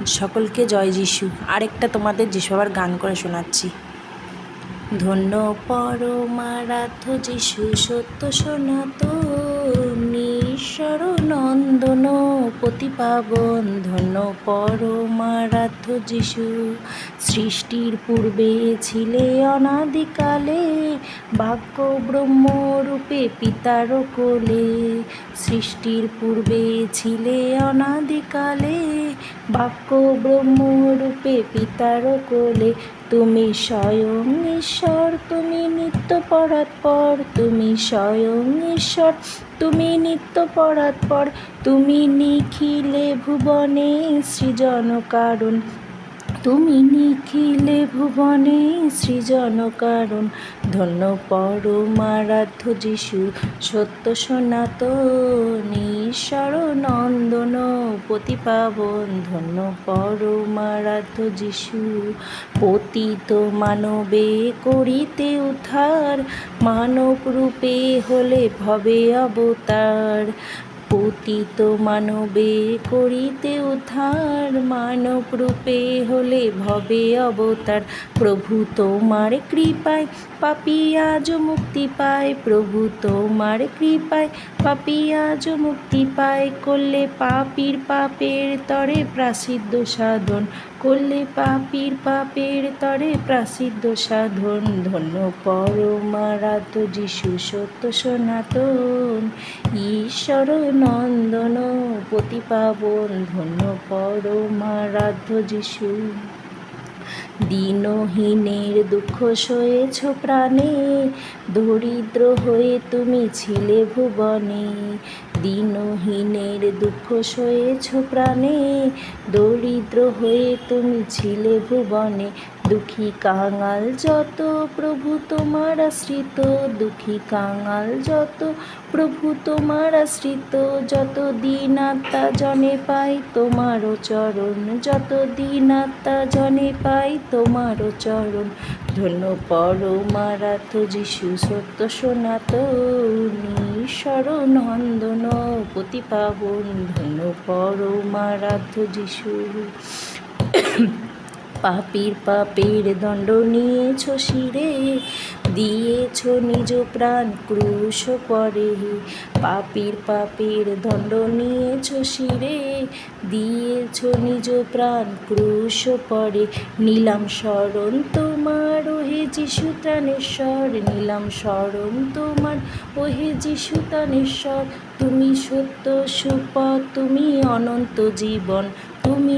সকলকে জয় যিশু। আরেকটা তোমাদের যিশু আবার গান করে শোনাচ্ছি। ধন্য পরমারাধ্য যিশু, সত্য সনাতন ঈশ্বর নন্দন পতিপাবন। ধন্য পরমারাধ্য যিশু, সৃষ্টির পূর্বে ছিলে অনাদিকালে, বাক্য ব্রহ্মরূপে পিতার কোলে। সৃষ্টির পূর্বে ছিলে অনাদিকালে, বাক্য ব্রহ্মরূপে পিতার কোলে। তুমি স্বয়ং ঈশ্বর, তুমি নিত্য পরাৎপর, তুমি স্বয়ং ঈশ্বর, তুমি নিত্য পরাৎপর। তুমি নিখিলে ভুবনে সৃজন কারণ, তুমি নিখিলে ভুবনে সৃজন কারণ। ধন্য পরমারাধ্য যিশু, সত্য সনাতন ঈশ্বর নন্দন পতিপাবন। ধন্য পরমারাধ্য যিশু, পতিত মানবে করিতে উদ্ধার, মানব রূপে হলে ভবে অবতার। পতিত মানবে করিতে উদ্ধার, মানব রূপে হলে ভবে অবতার। প্রভু তোমার কৃপায় পাপী আজ মুক্তি পায়, প্রভু তোমার কৃপায় পাপী আজ মুক্তি পায়। করলে পাপীর পাপের তরে প্রায়শ্চিত্ত সাধন, করলে পাপীর পাপের তরে প্রায়শ্চিত্ত সাধন। ধন্য পরমারাধ্য যিশু, সত্য সনাতন ঈশ্বর নন্দন পতিপাবন। ধন্য পরমারাধ্য যিশু, দীনহীনের দুঃখ সয়েছ প্রাণে, দরিদ্র হয়ে তুমি ছিলে ভুবনে। দীনহীনের দুঃখ সয়েছ প্রাণে, দরিদ্র হয়ে তুমি ছিলে ভুবনে। দুঃখী কাঙাল যত প্রভু তোমার আশ্রিত, দুঃখী কাঙাল যত প্রভু তোমার আশ্রিত। যত দিন আত্মা জনে পাই তোমারও চরণ, যত দিন আত্মা জনে পাই তোমারও চরণ। ধন্য পরমারাধ্য যিশু, সত্য সনাতন ঈশ্বর নন্দন পতিপাবন। ধন্য পরমারাধ্য যিশু, পাপীর পাপের দণ্ড নিয়েছ শিরে, দিয়েছ নিজ প্রাণ ক্রুশ পরে। পাপীর পাপের দণ্ড নিয়েছ শিরে, দিয়েছ নিজ প্রাণ ক্রুশ পরে। নিলাম শরণ তোমার ওহে যিশু ত্রাণেশ্বর, নিলাম শরণ তোমার ওহে যিশু ত্রাণেশ্বর। তুমি সত্য সুপথ, তুমি অনন্ত জীবন, তুমি